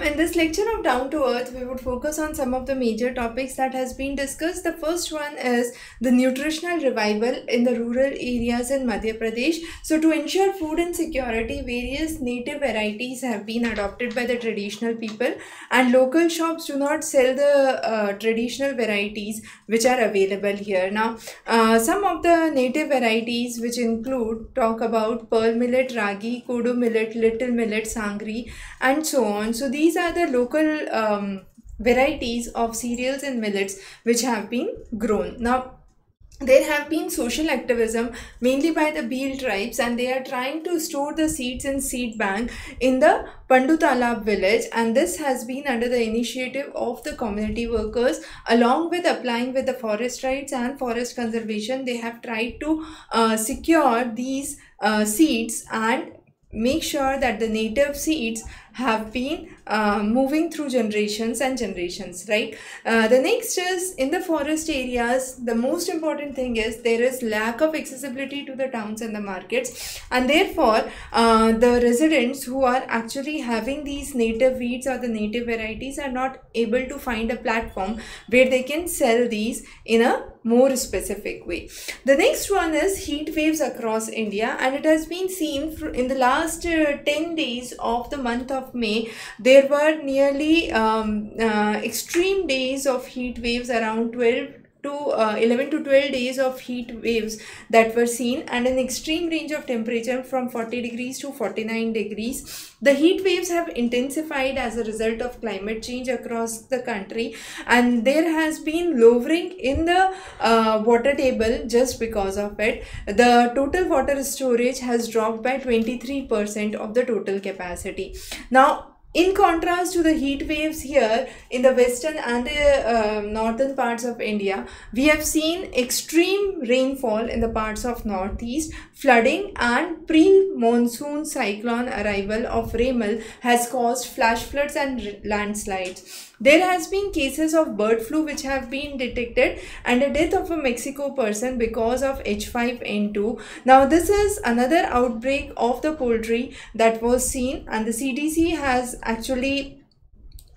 In this lecture of Down to Earth, we would focus on some of the major topics that has been discussed. The first one is the nutritional revival in the rural areas in Madhya Pradesh. So to ensure food insecurity, various native varieties have been adopted by the traditional people, and local shops do not sell the traditional varieties which are available here. Now, some of the native varieties which include, talk about pearl millet, ragi, kodo millet, little millet, sangri, and so on. So these are the local varieties of cereals and millets which have been grown. Now, there have been social activism mainly by the Bhil tribes, and they are trying to store the seeds in seed bank in the Pandu Talab village, and this has been under the initiative of the community workers. Along with applying with the forest rights and forest conservation, they have tried to secure these seeds and make sure that the native seeds have been moving through generations and generations, right? The next is, in the forest areas, the most important thing is there is lack of accessibility to the towns and the markets, and therefore the residents who are actually having these native weeds or the native varieties are not able to find a platform where they can sell these in a more specific way. The next one is heat waves across India, and it has been seen in the last 10 days of the month of May. There were nearly extreme days of heat waves, around 11 to 12 days of heat waves that were seen, and an extreme range of temperature from 40 degrees to 49 degrees. The heat waves have intensified as a result of climate change across the country, and there has been lowering in the water table just because of it. The total water storage has dropped by 23% of the total capacity. Now, in contrast to the heat waves here in the western and the northern parts of India, we have seen extreme rainfall in the parts of northeast. Flooding and pre-monsoon cyclone arrival of Remal has caused flash floods and landslides. There has been cases of bird flu which have been detected, and a death of a Mexico person because of H5N2. Now, this is another outbreak of the poultry that was seen, and the CDC has actually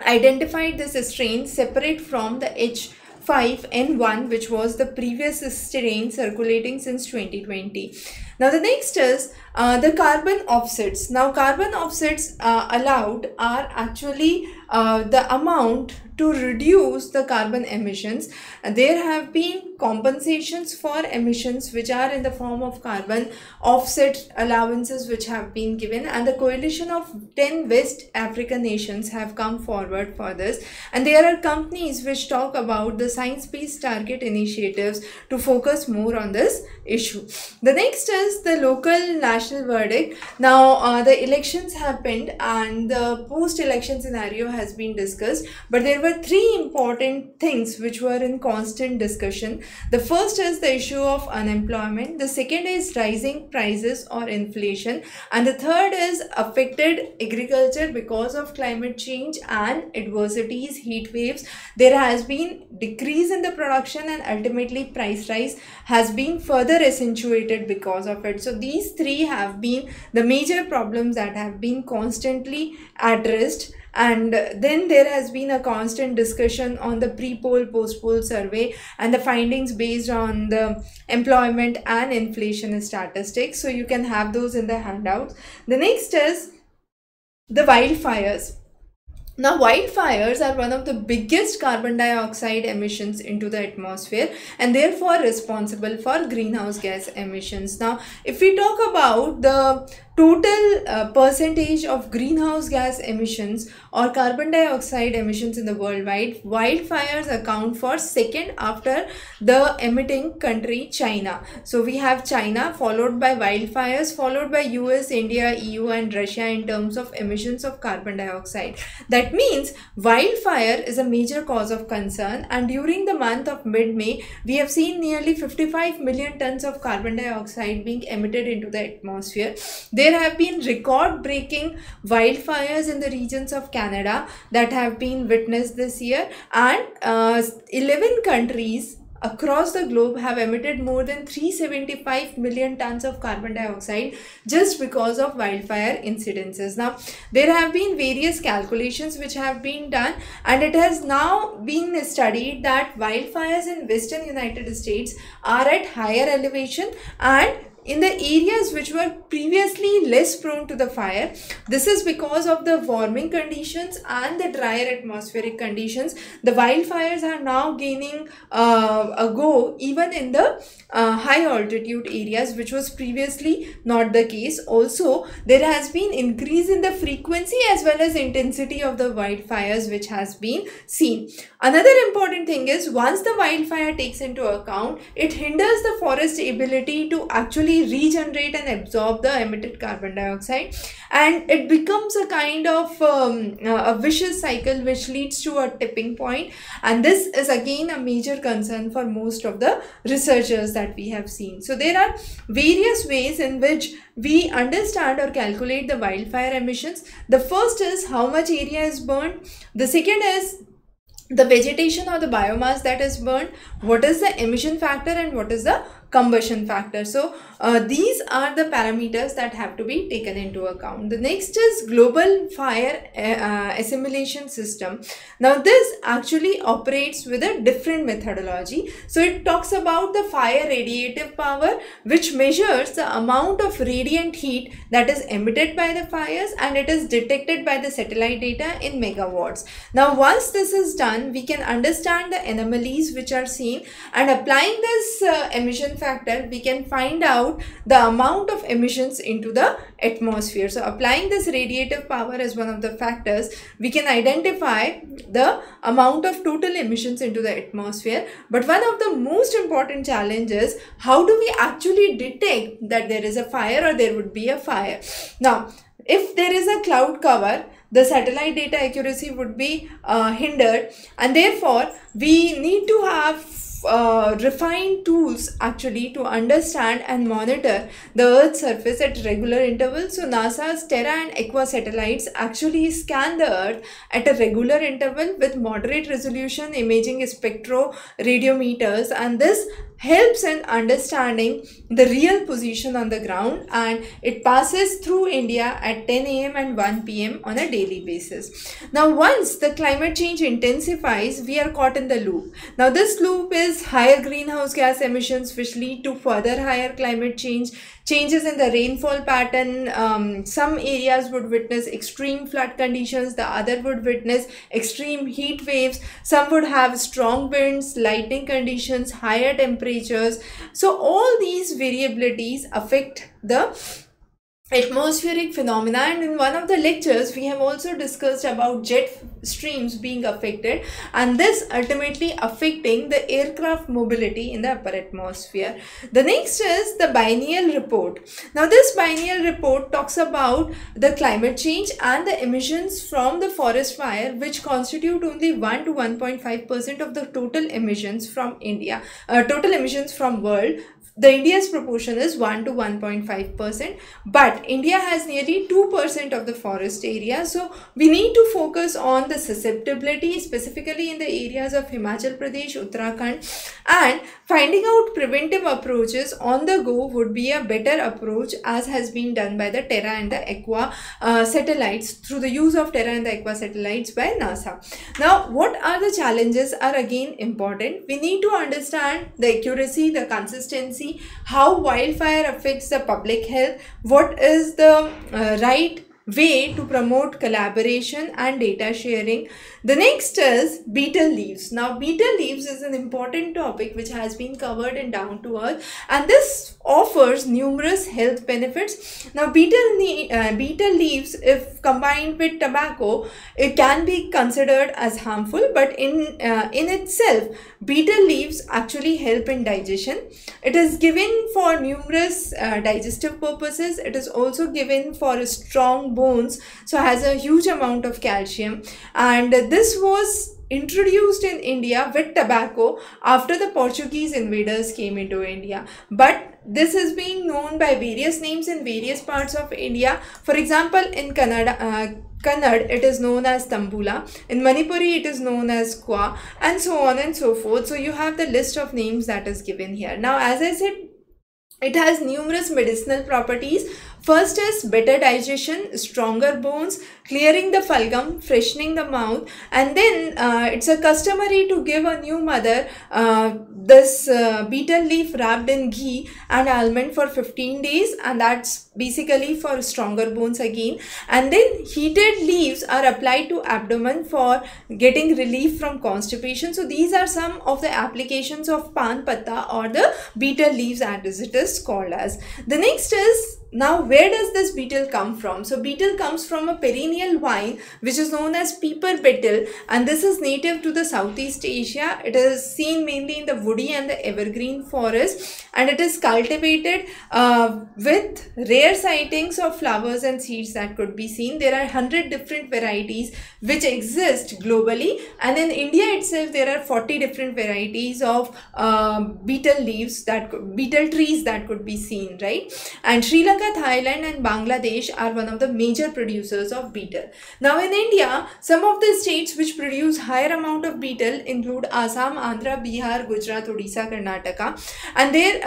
identified this strain separate from the H5N1, which was the previous strain circulating since 2020. Now, the next is the carbon offsets. Now, carbon offsets allowed are actually the amount to reduce the carbon emissions. There have been compensations for emissions which are in the form of carbon offset allowances which have been given, and the coalition of 10 West African nations have come forward for this, and there are companies which talk about the science-based target initiatives to focus more on this issue. The next is the local national verdict. Now, the elections happened and the post-election scenario has been discussed, but there were three important things which were in constant discussion. The first is the issue of unemployment, the second is rising prices or inflation, and the third is affected agriculture because of climate change and adversities, heat waves. There has been decrease in the production, and ultimately price rise has been further accentuated because of it. So these three have been the major problems that have been constantly addressed. And then there has been a constant discussion on the pre-poll, post-poll survey and the findings based on the employment and inflation statistics. So you can have those in the handouts. The next is the wildfires. Now, wildfires are one of the biggest carbon dioxide emissions into the atmosphere and therefore responsible for greenhouse gas emissions. Now, if we talk about the total percentage of greenhouse gas emissions or carbon dioxide emissions in the worldwide, wildfires account for second after the emitting country China. So we have China followed by wildfires, followed by US, India, EU and Russia in terms of emissions of carbon dioxide. That means wildfire is a major cause of concern, and during the month of mid-May, we have seen nearly 55 million tons of carbon dioxide being emitted into the atmosphere. There have been record-breaking wildfires in the regions of Canada that have been witnessed this year, and 11 countries across the globe have emitted more than 375 million tons of carbon dioxide just because of wildfire incidences. Now, there have been various calculations which have been done, and it has now been studied that wildfires in western United States are at higher elevation, and in the areas which were previously less prone to the fire, this is because of the warming conditions and the drier atmospheric conditions. The wildfires are now gaining a go even in the high altitude areas, which was previously not the case. Also, there has been increase in the frequency as well as intensity of the wildfires which has been seen. Another important thing is, once the wildfire takes into account, it hinders the forest ability to actually regenerate and absorb the emitted carbon dioxide, and it becomes a kind of a vicious cycle which leads to a tipping point, and this is again a major concern for most of the researchers that we have seen. So there are various ways in which we understand or calculate the wildfire emissions. The first is how much area is burned. The second is the vegetation or the biomass that is burned, what is the emission factor and what is the combustion factor. So these are the parameters that have to be taken into account. The next is global fire assimilation system. Now this actually operates with a different methodology. So it talks about the fire radiative power, which measures the amount of radiant heat that is emitted by the fires, and it is detected by the satellite data in megawatts. Now once this is done, we can understand the anomalies which are seen, and applying this emission factor, we can find out the amount of emissions into the atmosphere. So applying this radiative power as one of the factors, we can identify the amount of total emissions into the atmosphere. But one of the most important challenges, how do we actually detect that there is a fire or there would be a fire? Now, if there is a cloud cover, the satellite data accuracy would be hindered, and therefore we need to have refined tools actually to understand and monitor the Earth's surface at regular intervals. So NASA's Terra and Aqua satellites actually scan the Earth at a regular interval with moderate resolution imaging spectroradiometers, and this helps in understanding the real position on the ground, and it passes through India at 10 a.m. and 1 p.m. on a daily basis. Now once the climate change intensifies, we are caught in the loop. Now this loop is higher greenhouse gas emissions, which lead to further higher climate change, changes in the rainfall pattern. Some areas would witness extreme flood conditions, the other would witness extreme heat waves, some would have strong winds, lightning conditions, higher temperatures. So all these variabilities affect the atmospheric phenomena, and in one of the lectures we have also discussed about jet streams being affected, and this ultimately affecting the aircraft mobility in the upper atmosphere. The next is the biennial report. Now this biennial report talks about the climate change and the emissions from the forest fire, which constitute only 1 to 1.5% of the total emissions from India, total emissions from world. The India's proportion is 1 to 1.5%, but India has nearly 2% of the forest area. So we need to focus on the susceptibility, specifically in the areas of Himachal Pradesh, Uttarakhand, and finding out preventive approaches on the go would be a better approach, as has been done by the Terra and the Aqua satellites, through the use of Terra and the Aqua satellites by NASA. Now, what are the challenges are again important. We need to understand the accuracy, the consistency, how wildfire affects the public health, what is the right way to promote collaboration and data sharing. The next is betel leaves. Now betel leaves is an important topic which has been covered in Down to Earth, and this offers numerous health benefits. Now betel leaves, if combined with tobacco, it can be considered as harmful, but in itself betel leaves actually help in digestion. It is given for numerous digestive purposes. It is also given for strong bones, so has a huge amount of calcium, and this was introduced in India with tobacco after the Portuguese invaders came into India. But this is being known by various names in various parts of India. For example, in Kannada, it is known as Tambula. In Manipuri, it is known as Kwa, and so on and so forth. So you have the list of names that is given here. Now, as I said, it has numerous medicinal properties. First is better digestion, stronger bones, clearing the phlegm, freshening the mouth, and then it's a customary to give a new mother this betel leaf wrapped in ghee and almond for 15 days, and that's basically for stronger bones again. And then heated leaves are applied to abdomen for getting relief from constipation. So these are some of the applications of pan patta or the betel leaves as it is called as. The next is, now where does this betel come from? So betel comes from a perennial vine which is known as peeper betel, and this is native to the Southeast Asia. It is seen mainly in the woody and the evergreen forest, and it is cultivated with rare sightings of flowers and seeds that could be seen. There are 100 different varieties which exist globally, and in India itself there are 40 different varieties of betel leaves, betel trees that could be seen, right? And Sri Lanka, Thailand and Bangladesh are one of the major producers of betel. Now in India, some of the states which produce higher amount of betel include Assam, Andhra, Bihar, Gujarat, Odisha, Karnataka, and there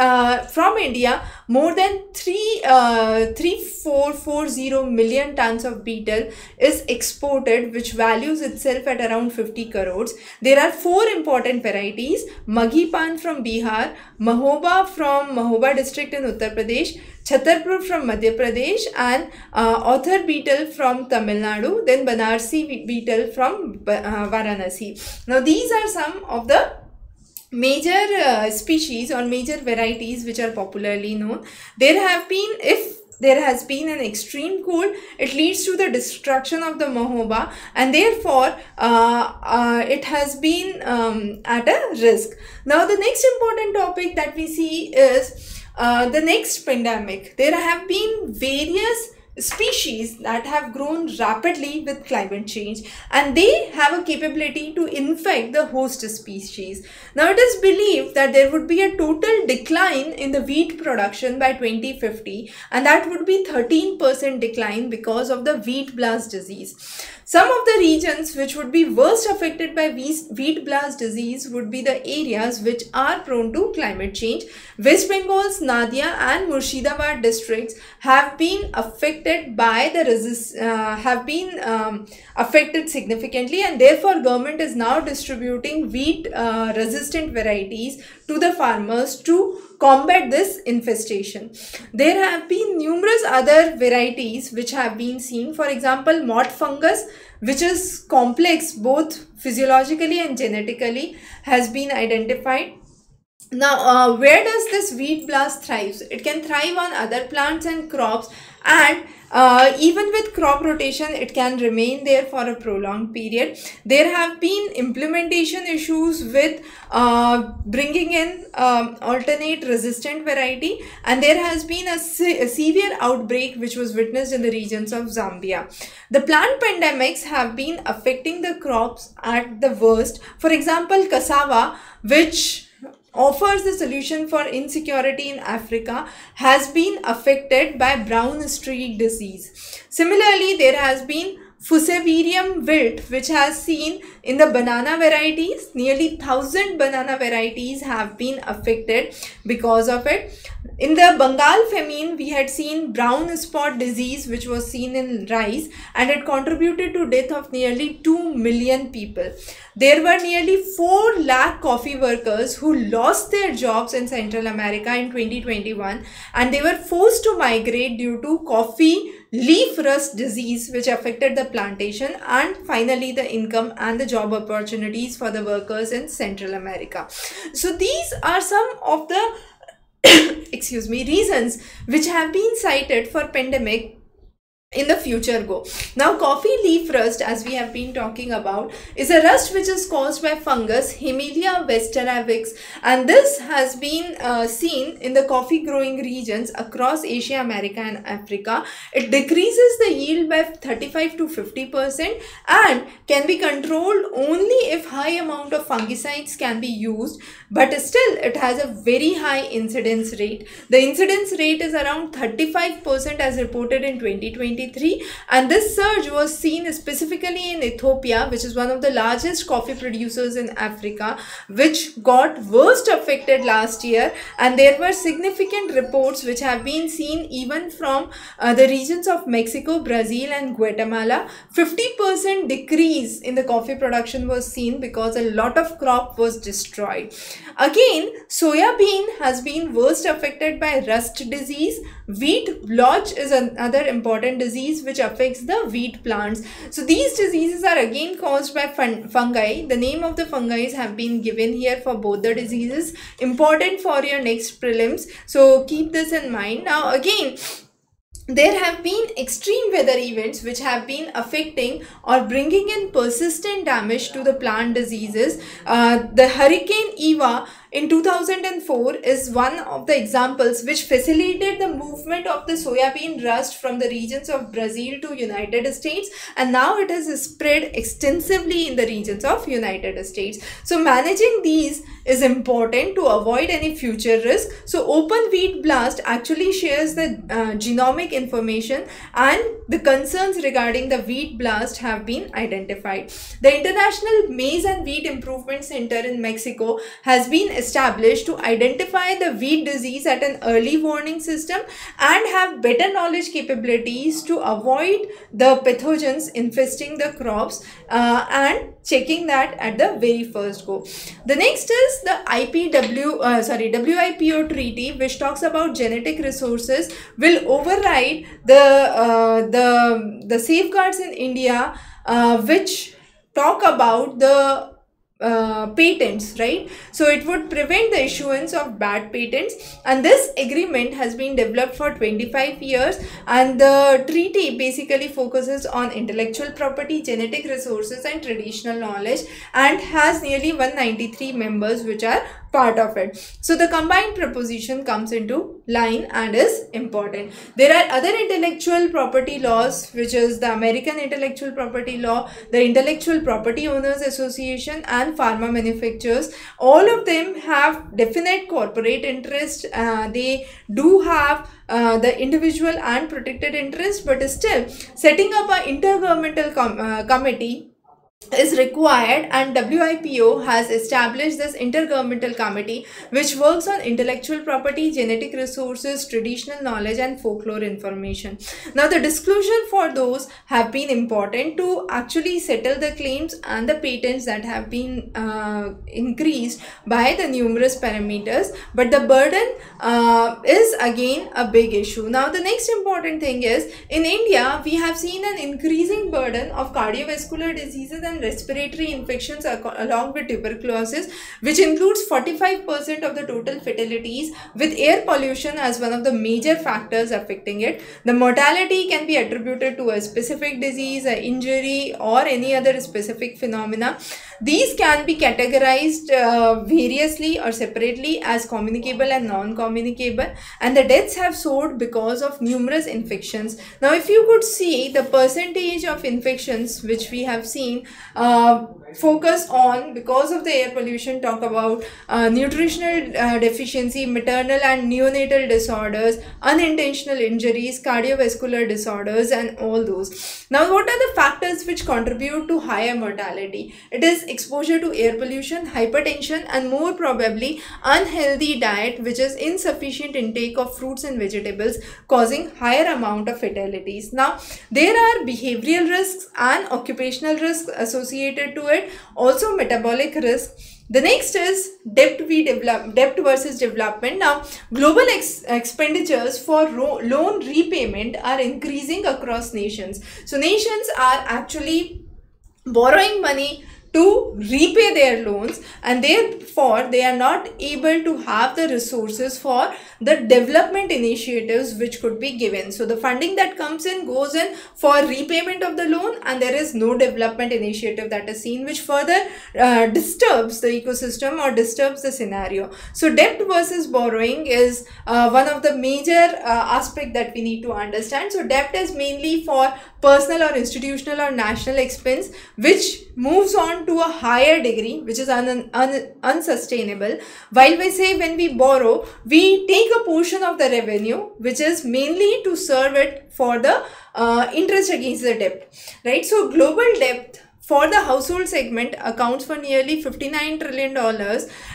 from India more than 3440 million tons of betel is exported, which values itself at around 50 crores. There are 4 important varieties: Maghi Pan from Bihar, Mahoba from Mahoba district in Uttar Pradesh, Chhatarpur from Madhya Pradesh, and Author beetle from Tamil Nadu, then Banarsi beetle from Varanasi. Now these are some of the major species or major varieties which are popularly known. If there has been an extreme cold, it leads to the destruction of the mahoba, and therefore it has been at a risk. Now the next important topic that we see is the next pandemic. There have been various species that have grown rapidly with climate change, and they have a capability to infect the host species. Now it is believed that there would be a total decline in the wheat production by 2050, and that would be 13% decline because of the wheat blast disease. Some of the regions which would be worst affected by wheat blast disease would be the areas which are prone to climate change. West Bengal's Nadia and Murshidabad districts have been affected by the affected significantly, and therefore government is now distributing wheat resistant varieties to the farmers to combat this infestation. There have been numerous other varieties which have been seen. For example, mott fungus, which is complex both physiologically and genetically, has been identified. Now, where does this wheat blast thrive? It can thrive on other plants and crops, and even with crop rotation, it can remain there for a prolonged period. There have been implementation issues with bringing in alternate resistant variety, and there has been a severe outbreak which was witnessed in the regions of Zambia. The plant pandemics have been affecting the crops at the worst. For example, cassava, which offers the solution for insecurity in Africa, has been affected by brown streak disease. Similarly, there has been Fusarium wilt, which has seen in the banana varieties. Nearly 1,000 banana varieties have been affected because of it. In the Bengal famine, we had seen brown spot disease, which was seen in rice, and it contributed to death of nearly 2 million people. There were nearly 4 lakh coffee workers who lost their jobs in Central America in 2021, and they were forced to migrate due to coffee leaf rust disease, which affected the plantation and finally the income and the job opportunities for the workers in Central America. So these are some of the excuse me, reasons which have been cited for pandemic in the future go. Now, coffee leaf rust, as we have been talking about, is a rust which is caused by fungus Hemilia vesteravix, and this has been seen in the coffee growing regions across Asia, America and Africa. It decreases the yield by 35 to 50% and can be controlled only if high amount of fungicides can be used, but still it has a very high incidence rate. The incidence rate is around 35% as reported in 2020. 2023, and this surge was seen specifically in Ethiopia, which is one of the largest coffee producers in Africa, which got worst affected last year. And there were significant reports which have been seen even from the regions of Mexico, Brazil and Guatemala. 50% decrease in the coffee production was seen because a lot of crop was destroyed. Again, soya bean has been worst affected by rust disease. Wheat blotch is another important disease which affects the wheat plants. So these diseases are again caused by fungi. The name of the fungi have been given here for both the diseases. Important for your next prelims. So keep this in mind. Now again, there have been extreme weather events which have been affecting or bringing in persistent damage to the plant diseases. The Hurricane Eva in 2004 is one of the examples which facilitated the movement of the soybean rust from the regions of Brazil to United States, and now it has spread extensively in the regions of United States. So managing these is important to avoid any future risk. So open wheat blast actually shares the genomic information, and the concerns regarding the wheat blast have been identified. The International Maize and Wheat Improvement Center in Mexico has been established to identify the wheat disease at an early warning system and have better knowledge capabilities to avoid the pathogens infesting the crops and checking that at the very first go. The next is the WIPO treaty, which talks about genetic resources, will override the safeguards in India which talk about the patents, right? So it would prevent the issuance of bad patents, and this agreement has been developed for 25 years, and the treaty basically focuses on intellectual property, genetic resources and traditional knowledge, and has nearly 193 members which are part of it. So the combined proposition comes into line and is important. There are other intellectual property laws, which is the American Intellectual Property Law, the Intellectual Property Owners Association and pharma manufacturers. All of them have definite corporate interest. They do have the individual and protected interest, but still setting up an intergovernmental committee is required, and WIPO has established this intergovernmental committee which works on intellectual property, genetic resources, traditional knowledge and folklore information. Now the disclosure for those have been important to actually settle the claims and the patents that have been increased by the numerous parameters, but the burden is again a big issue. Now the next important thing is, in India we have seen an increasing burden of cardiovascular diseases and respiratory infections along with tuberculosis, which includes 45% of the total fatalities, with air pollution as one of the major factors affecting it. The mortality can be attributed to a specific disease, an injury or any other specific phenomena. These can be categorized variously or separately as communicable and non-communicable, and the deaths have soared because of numerous infections. Now if you could see the percentage of infections which we have seen focus on because of the air pollution, talk about nutritional deficiency, maternal and neonatal disorders, unintentional injuries, cardiovascular disorders and all those. Now what are the factors which contribute to higher mortality? It is exposure to air pollution, hypertension and more probably unhealthy diet, which is insufficient intake of fruits and vegetables, causing higher amount of fatalities. Now there are behavioral risks and occupational risks associated to it, also metabolic risk. The next is debt versus development. Now global expenditures for loan repayment are increasing across nations. So nations are actually borrowing money to repay their loans, and therefore they are not able to have the resources for the development initiatives which could be given. So the funding that comes in goes in for repayment of the loan, and there is no development initiative that is seen, which further disturbs the ecosystem or disturbs the scenario. So debt versus borrowing is one of the major aspect that we need to understand. So debt is mainly for personal or institutional or national expense, which moves on on to a higher degree, which is unsustainable. While we say when we borrow, we take a portion of the revenue, which is mainly to serve it for the interest against the debt, right? So global debt for the household segment accounts for nearly $59 trillion,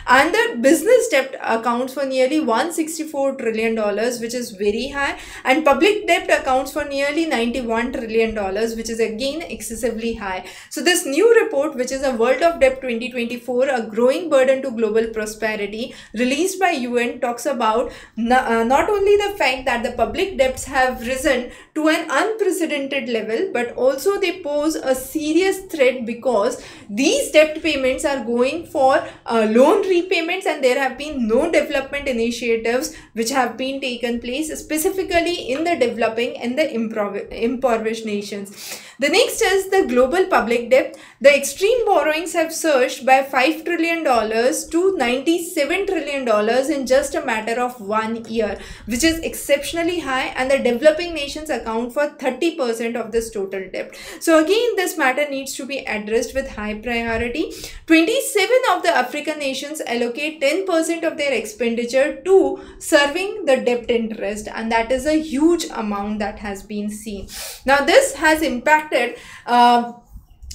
and the business debt accounts for nearly $164 trillion, which is very high, and public debt accounts for nearly $91 trillion, which is again excessively high. So this new report, which is a World of Debt 2024, a growing burden to global prosperity, released by UN, talks about not only the fact that the public debts have risen to an unprecedented level, but also they pose a serious threat because these debt payments are going for loan repayments, and there have been no development initiatives which have been taken place specifically in the developing and the impoverished nations. The next is the global public debt. The extreme borrowings have surged by $5 trillion to $97 trillion in just a matter of 1 year, which is exceptionally high, and the developing nations account for 30% of this total debt. So again, this matter needs to be addressed with high priority. 27 of the African nations allocate 10% of their expenditure to serving the debt interest, and that is a huge amount that has been seen. Now this has impacted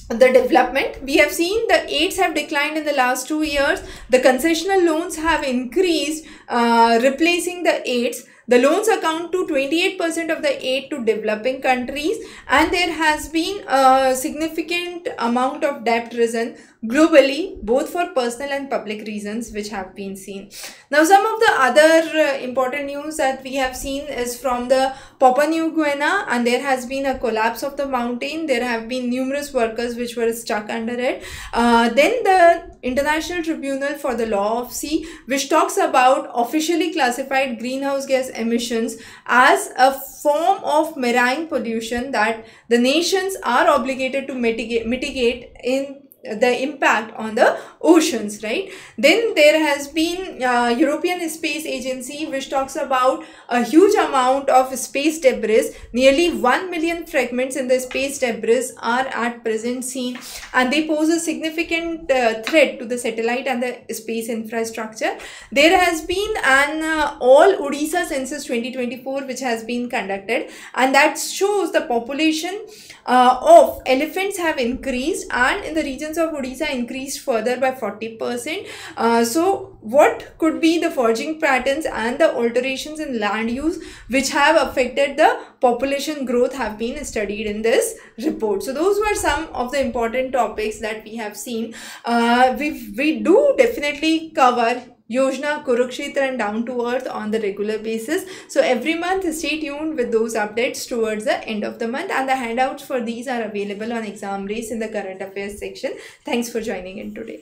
the development. We have seen the aids have declined in the last 2 years. The concessional loans have increased, replacing the aids. The loans account to 28% of the aid to developing countries, and there has been a significant amount of debt risen globally, both for personal and public reasons, which have been seen. Now, some of the other important news that we have seen is from the Papua New Guinea, and there has been a collapse of the mountain. There have been numerous workers which were stuck under it. Then the International Tribunal for the Law of Sea, which talks about officially classified greenhouse gas emissions as a form of marine pollution that the nations are obligated to mitigate in the impact on the oceans, right? Then there has been European Space Agency, which talks about a huge amount of space debris. Nearly 1 million fragments in the space debris are at present seen, and they pose a significant threat to the satellite and the space infrastructure. There has been an all Odisha census 2024 which has been conducted, and that shows the population of elephants have increased, and in the regions of Odisha increased further by 40%. So what could be the foraging patterns and the alterations in land use which have affected the population growth have been studied in this report. So those were some of the important topics that we have seen. We do definitely cover Yojana, Kurukshetra and Down to Earth on the regular basis. So every month stay tuned with those updates towards the end of the month, and the handouts for these are available on Exam Race in the current affairs section. Thanks for joining in today.